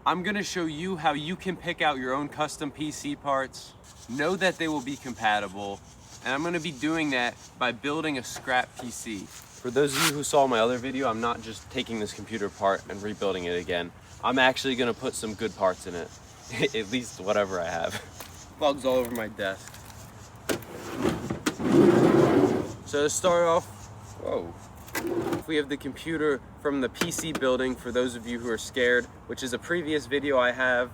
I'm gonna show you how you can pick out your own custom PC parts, know that they will be compatible, and I'm gonna be doing that by building a scrap PC. For those of you who saw my other video, I'm not just taking this computer apart and rebuilding it again. I'm actually gonna put some good parts in it, at least whatever I have. Bugs all over my desk. So to start off, we have the computer from the PC building for those of you who are scared, which is a previous video I have.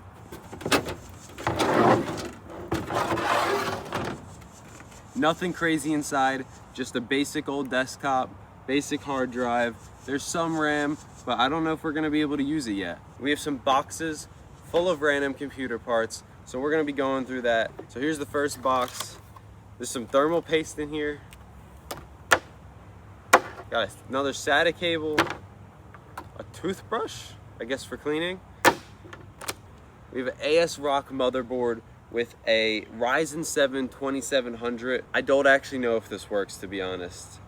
Nothing crazy inside, just a basic old desktop, basic hard drive. There's some RAM, but I don't know if we're gonna be able to use it yet. We have some boxes full of random computer parts, so we're gonna be going through that. So here's the first box. There's some thermal paste in here. Got another SATA cable, a toothbrush, I guess for cleaning. We have an ASRock motherboard with a Ryzen 7 2700. I don't actually know if this works, to be honest.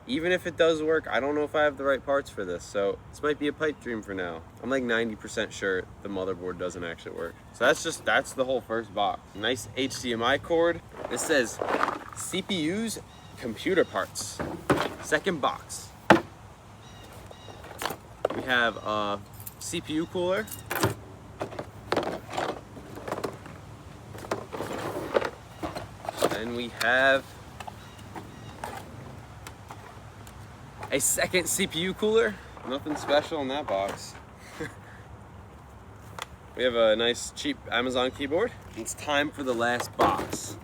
Even if it does work, I don't know if I have the right parts for this, so this might be a pipe dream for now. I'm like 90% sure the motherboard doesn't actually work. So that's the whole first box. Nice HDMI cord. This says CPUs, computer parts. Second box. We have a CPU cooler. And we have a second CPU cooler. Nothing special in that box. We have a nice cheap Amazon keyboard. It's time for the last box.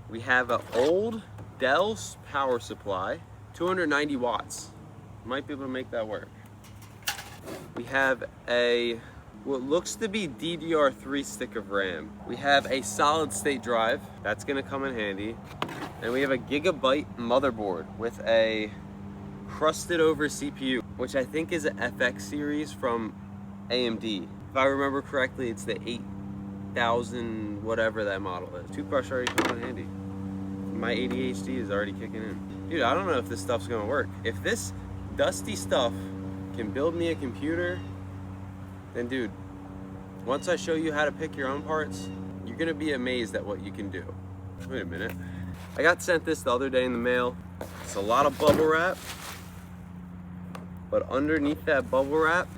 We have an old Dell power supply, 290 watts. Might be able to make that work. We have a what looks to be DDR3 stick of RAM. We have a solid state drive. That's gonna come in handy. And we have a gigabyte motherboard with a crusted over CPU, which I think is an FX series from AMD. If I remember correctly, it's the 8000 whatever that model is. Toothbrush already comes in handy. My ADHD is already kicking in. Dude, I don't know if this stuff's gonna work. If this dusty stuff can build me a computer, then dude, once I show you how to pick your own parts, you're gonna be amazed at what you can do. Wait a minute. I got sent this the other day in the mail. It's a lot of bubble wrap, but underneath that bubble wrap,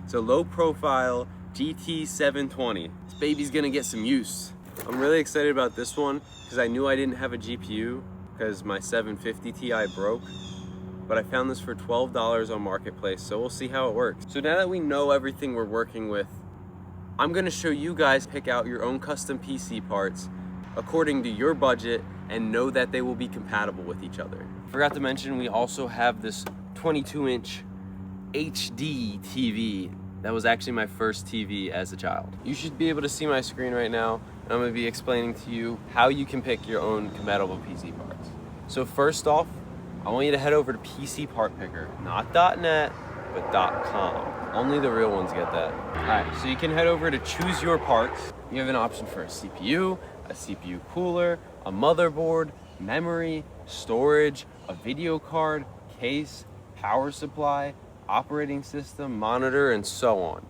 it's a low profile GT720. This baby's gonna get some use. I'm really excited about this one because I knew I didn't have a GPU because my 750 Ti broke. But I found this for $12 on Marketplace, so we'll see how it works. So now that we know everything we're working with, I'm gonna show you guys pick out your own custom PC parts according to your budget and know that they will be compatible with each other. Forgot to mention, we also have this 22-inch HD TV. That was actually my first TV as a child. You should be able to see my screen right now, and I'm gonna be explaining to you how you can pick your own compatible PC parts. So first off, I want you to head over to PC Part Picker, not .net, but .com. Only the real ones get that. All right, so you can head over to choose your parts. You have an option for a CPU cooler, a motherboard, memory, storage, a video card, case, power supply, operating system, monitor, and so on.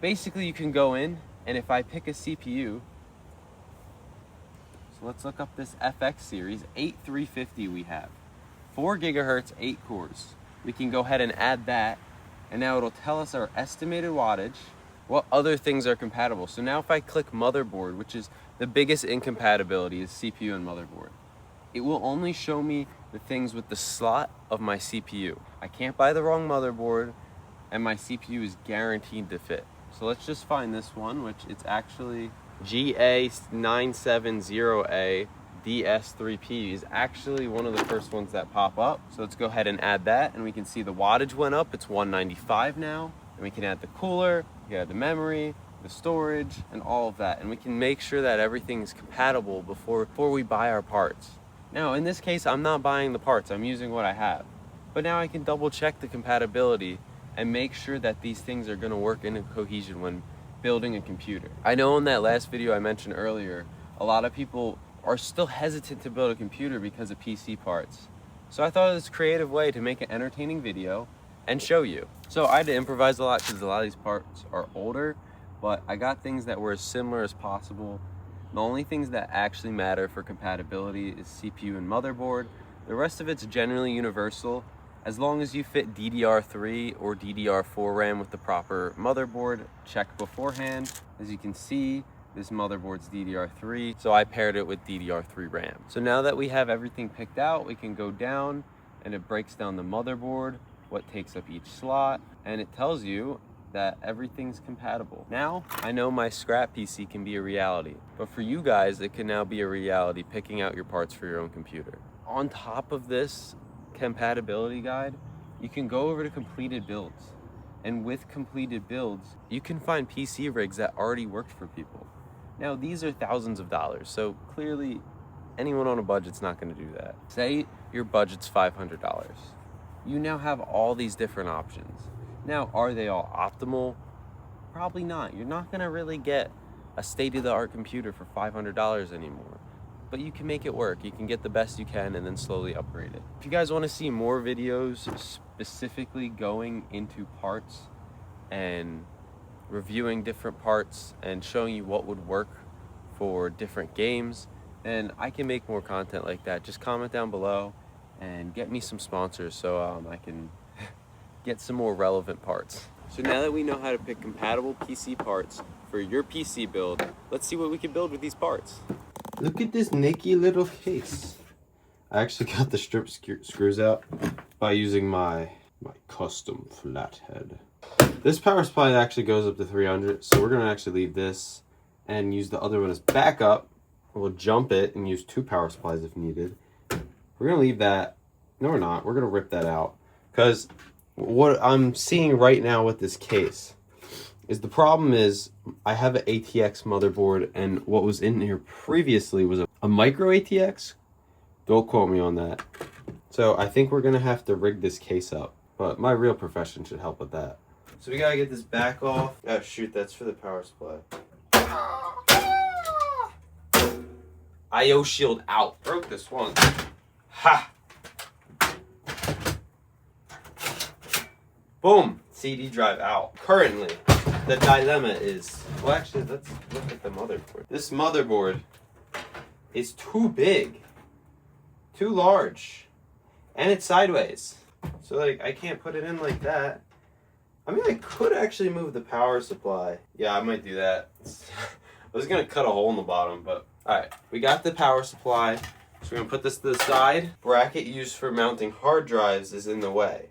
Basically, you can go in, and if I pick a CPU, so let's look up this FX series, 8350 we have. 4 gigahertz, 8 cores. We can go ahead and add that, and now it'll tell us our estimated wattage, what other things are compatible. So now if I click motherboard, which is the biggest incompatibility is CPU and motherboard, it will only show me the things with the slot of my CPU. I can't buy the wrong motherboard, and my CPU is guaranteed to fit. So let's just find this one, which it's actually GA970A. DS3P is actually one of the first ones that pop up. So let's go ahead and add that, and we can see the wattage went up. It's 195 now, and we can add the cooler, we can add the memory, the storage, and all of that, and we can make sure that everything is compatible before we buy our parts. Now in this case, I'm not buying the parts, I'm using what I have, but now I can double check the compatibility and make sure that these things are going to work in a cohesion when building a computer. I know in that last video I mentioned earlier, a lot of people are still hesitant to build a computer because of PC parts. So I thought of this creative way to make an entertaining video and show you. So I had to improvise a lot because a lot of these parts are older, but I got things that were as similar as possible. The only things that actually matter for compatibility is CPU and motherboard. The rest of it's generally universal. As long as you fit DDR3 or DDR4 RAM with the proper motherboard, check beforehand. As you can see, this motherboard's DDR3, so I paired it with DDR3 RAM. So now that we have everything picked out, we can go down and it breaks down the motherboard, what takes up each slot, and it tells you that everything's compatible. Now, I know my scrap PC can be a reality, but for you guys, it can now be a reality picking out your parts for your own computer. On top of this compatibility guide, you can go over to completed builds. And with completed builds, you can find PC rigs that already worked for people. Now, these are thousands of dollars, so clearly anyone on a budget's not gonna do that. Say your budget's $500. You now have all these different options. Now, are they all optimal? Probably not. You're not gonna really get a state-of-the-art computer for $500 anymore. But you can make it work. You can get the best you can and then slowly upgrade it. If you guys wanna see more videos specifically going into parts and reviewing different parts and showing you what would work for different games, then I can make more content like that. Just comment down below and get me some sponsors so I can get some more relevant parts. So now that we know how to pick compatible PC parts for your PC build, let's see what we can build with these parts. Look at this naked little case. I actually got the strip screws out by using my custom flathead. This power supply actually goes up to 300, so we're gonna actually leave this and use the other one as backup. We'll jump it and use 2 power supplies if needed. We're gonna leave that. No, we're not. We're gonna rip that out because what I'm seeing right now with this case is the problem is I have an ATX motherboard, and what was in here previously was a micro ATX. Don't quote me on that. So I think we're gonna have to rig this case up, but my real profession should help with that. So we gotta get this back off. Oh shoot, that's for the power supply. IO shield out. Broke this one. Ha! Boom! CD drive out. Currently, the dilemma is... Well, actually, let's look at the motherboard. This motherboard is too big. Too large. And it's sideways. So, like, I can't put it in like that. I mean, I could actually move the power supply. Yeah, I might do that. I was gonna cut a hole in the bottom, but... Alright, we got the power supply. So we're gonna put this to the side. Bracket used for mounting hard drives is in the way.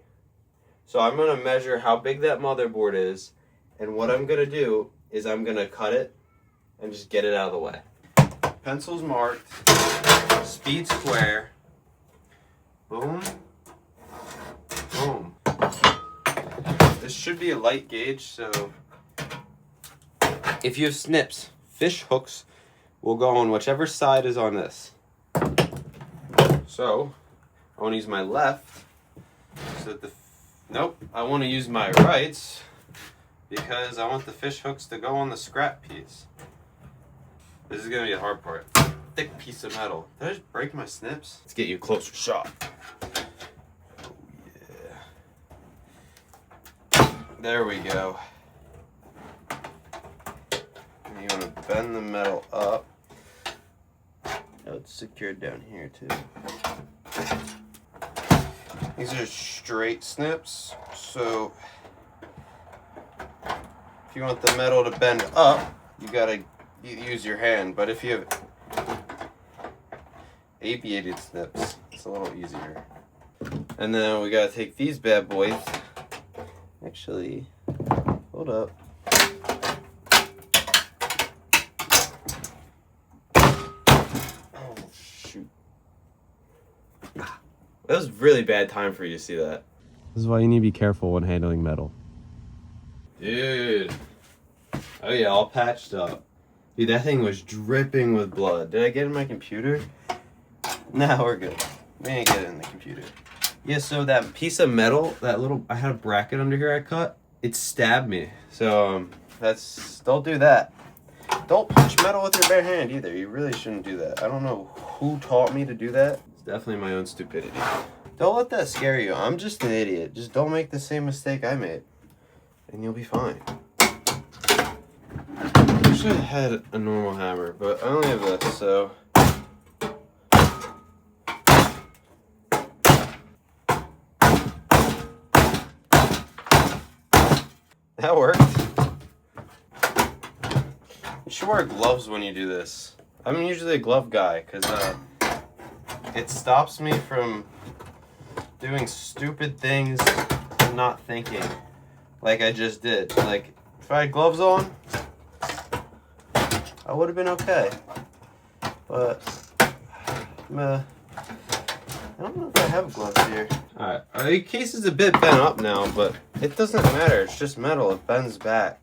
So I'm gonna measure how big that motherboard is, and what I'm gonna do is I'm gonna cut it and just get it out of the way. Pencils marked, speed square, boom, boom. This should be a light gauge, so if you have snips, fish hooks will go on whichever side is on this. So I want to use my left so that nope, I want to use my right because I want the fish hooks to go on the scrap piece. This is going to be the hard part. Thick piece of metal. Did I just break my snips? Let's get you a closer shot. Oh yeah. There we go. And you want to bend the metal up. Oh, it's secured down here too. These are straight snips, so if you want the metal to bend up, you gotta use your hand. But if you have aviated snips, it's a little easier. And then we gotta take these bad boys. Actually, hold up. That was really bad time for you to see that. This is why you need to be careful when handling metal. Dude. Oh yeah, all patched up. Dude, that thing was dripping with blood. Did I get it in my computer? No, we're good. We ain't get it in the computer. Yeah, so that piece of metal, that little, I had a bracket under here I cut. It stabbed me. So, don't do that. Don't punch metal with your bare hand either. You really shouldn't do that. I don't know who taught me to do that. Definitely my own stupidity. Don't let that scare you. I'm just an idiot. Just don't make the same mistake I made. And you'll be fine. wish I had a normal hammer, but I only have this, so. That worked. You should wear gloves when you do this. I'm usually a glove guy, because it stops me from doing stupid things and not thinking, like I just did. Like, if I had gloves on, I would have been okay. But, I don't know if I have gloves here. Alright, the case is a bit bent up now, but it doesn't matter. It's just metal. It bends back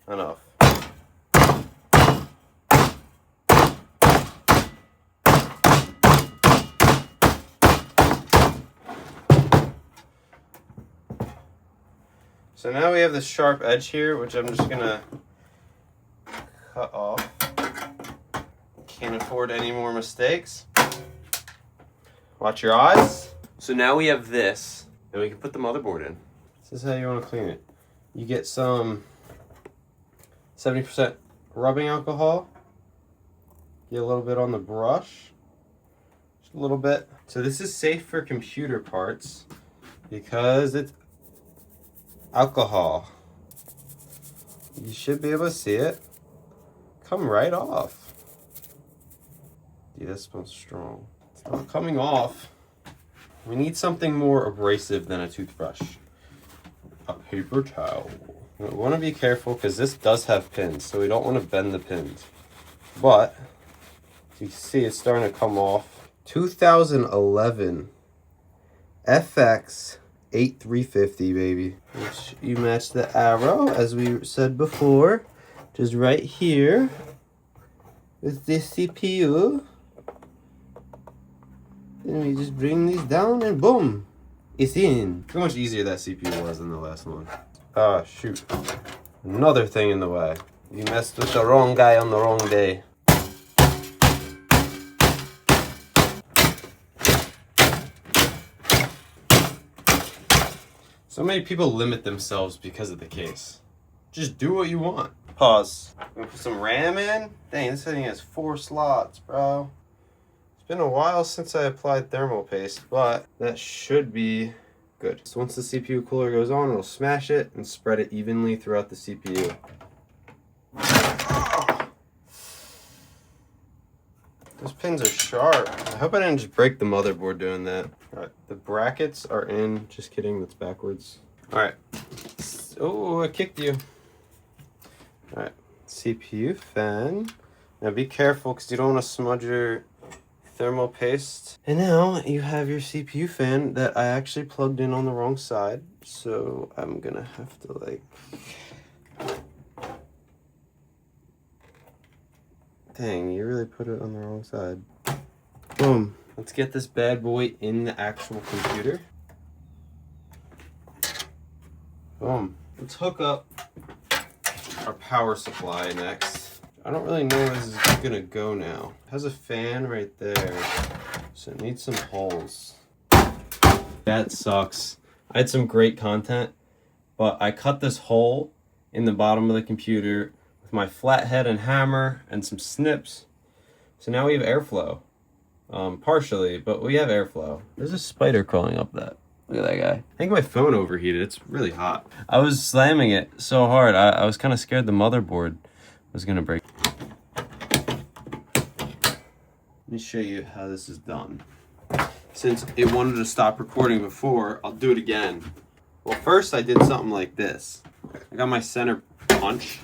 enough. So now we have this sharp edge here, which I'm just gonna cut off. Can't afford any more mistakes. Watch your eyes. So now we have this, and we can put the motherboard in. This is how you want to clean it. You get some 70% rubbing alcohol. Get a little bit on the brush. Just a little bit. So this is safe for computer parts because it's alcohol. You should be able to see it come right off. Dude, that smells strong. It's not coming off. We need something more abrasive than a toothbrush. A paper towel. We want to be careful because this does have pins, so we don't want to bend the pins. But, as you can see, it's starting to come off. 2011 FX 8350, baby. Which you match the arrow, as we said before, which is right here with the CPU. Then we just bring these down and boom, it's in. How much easier that CPU was than the last one. Ah, shoot. Another thing in the way. You messed with the wrong guy on the wrong day. So many people limit themselves because of the case. Just do what you want. Pause. I'm gonna put some RAM in. Dang, this thing has 4 slots, bro. It's been a while since I applied thermal paste, but that should be good. So once the CPU cooler goes on, it'll smash it and spread it evenly throughout the CPU. Those pins are sharp. I hope I didn't just break the motherboard doing that. Alright, the brackets are in. Just kidding, that's backwards. Alright. Oh, I kicked you. Alright, CPU fan. Now be careful because you don't want to smudge your thermal paste. And now you have your CPU fan that I actually plugged in on the wrong side. So I'm gonna have to like... Dang, you really put it on the wrong side. Boom. Let's get this bad boy in the actual computer. Boom. Let's hook up our power supply next. I don't really know where this is gonna go now. It has a fan right there, so it needs some holes. That sucks. I had some great content, but I cut this hole in the bottom of the computer with my flathead and hammer and some snips. So now we have airflow. Partially, but we have airflow. There's a spider crawling up that. Look at that guy. I think my phone overheated. It's really hot. I was slamming it so hard. I was kind of scared the motherboard was gonna break. Let me show you how this is done. Since it wanted to stop recording before, I'll do it again. Well, first I did something like this. I got my center punch,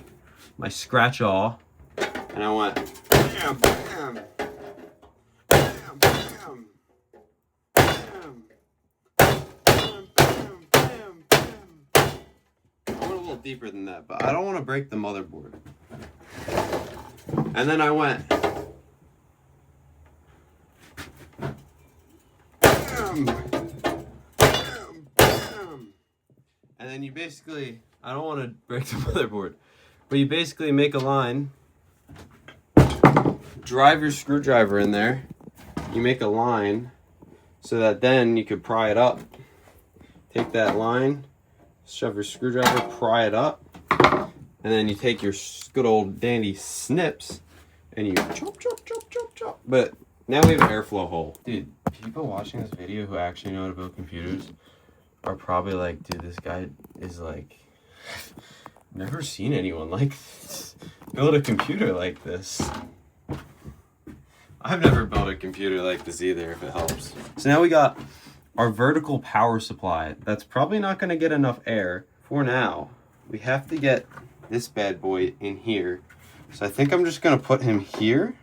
my scratch awl, and I went bam, bam, bam, bam, bam, bam, bam, bam, bam. I went a little deeper than that, but I don't want to break the motherboard. And then I went bam, bam, bam. And then you basically, I don't want to break the motherboard, but you basically make a line, drive your screwdriver in there, you make a line so that then you could pry it up. Take that line, shove your screwdriver, pry it up, And then you take your good old dandy snips and you chop, chop, chop, chop, chop. But now we have an airflow hole. Dude, people watching this video who actually know how to build computers are probably like, dude, this guy is like, never seen anyone like this. Build a computer like this. I've never built a computer like this either, if it helps. So now we got our vertical power supply. That's probably not gonna get enough air for now. We have to get this bad boy in here. So I think I'm just gonna put him here,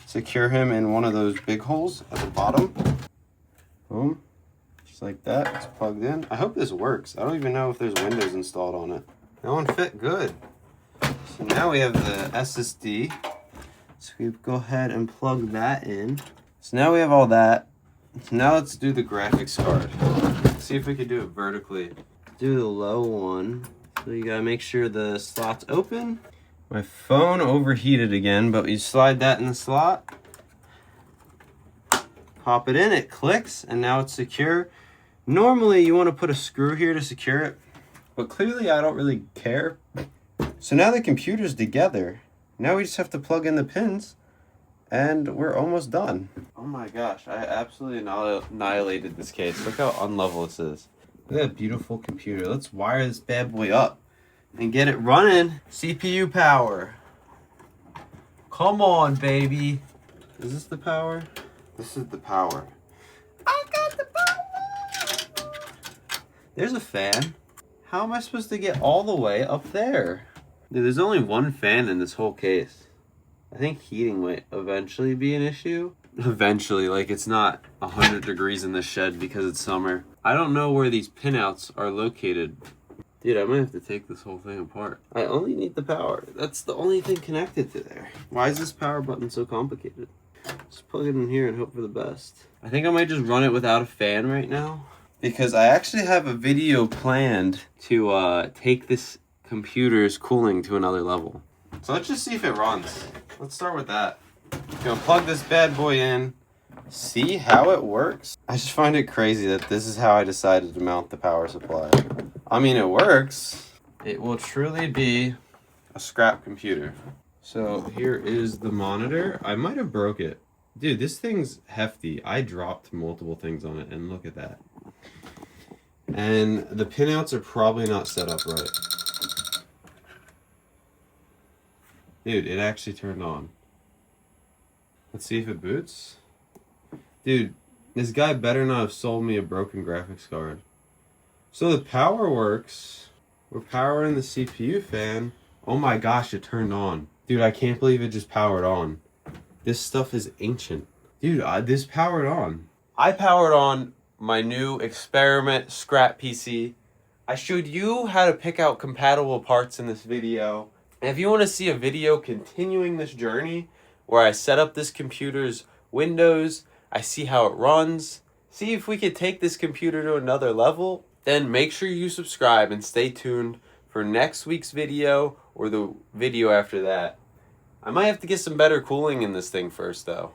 secure him in one of those big holes at the bottom. Boom, just like that, it's plugged in. I hope this works. I don't even know if there's Windows installed on it. That one fit good. So now we have the SSD. So we go ahead and plug that in. So now we have all that. So now let's do the graphics card. Let's see if we can do it vertically. Do the low one. So you gotta make sure the slot's open. My phone overheated again, but you slide that in the slot. Pop it in, it clicks, and now it's secure. Normally you wanna put a screw here to secure it, but clearly I don't really care. So now the computer's together. Now we just have to plug in the pins and we're almost done. Oh my gosh, I absolutely annihilated this case. Look how unlevel this is. Look at that beautiful computer. Let's wire this bad boy up and get it running. CPU power. Come on, baby. Is this the power? This is the power. I got the power. There's a fan. How am I supposed to get all the way up there? Dude, there's only one fan in this whole case. I think heating might eventually be an issue. Eventually, like it's not 100 degrees in the shed because it's summer. I don't know where these pinouts are located. Dude, I might have to take this whole thing apart. I only need the power. That's the only thing connected to there. Why is this power button so complicated? Just plug it in here and hope for the best. I think I might just run it without a fan right now, because I actually have a video planned to take this computer's cooling to another level. So let's just see if it runs. Let's start with that. Gonna plug this bad boy in, see how it works. I just find it crazy that this is how I decided to mount the power supply. I mean, it works. It will truly be a scrap computer. So here is the monitor. I might have broke it. Dude, this thing's hefty. I dropped multiple things on it, and look at that. And the pinouts are probably not set up right. Dude, it actually turned on. Let's see if it boots. Dude, this guy better not have sold me a broken graphics card. So the power works. We're powering the CPU fan. Oh my gosh, it turned on. Dude, I can't believe it just powered on. This stuff is ancient. Dude, this powered on. I powered on my new experiment scrap PC. I showed you how to pick out compatible parts in this video. And if you want to see a video continuing this journey, where I set up this computer's Windows, I see how it runs, see if we could take this computer to another level, then make sure you subscribe and stay tuned for next week's video or the video after that. I might have to get some better cooling in this thing first though.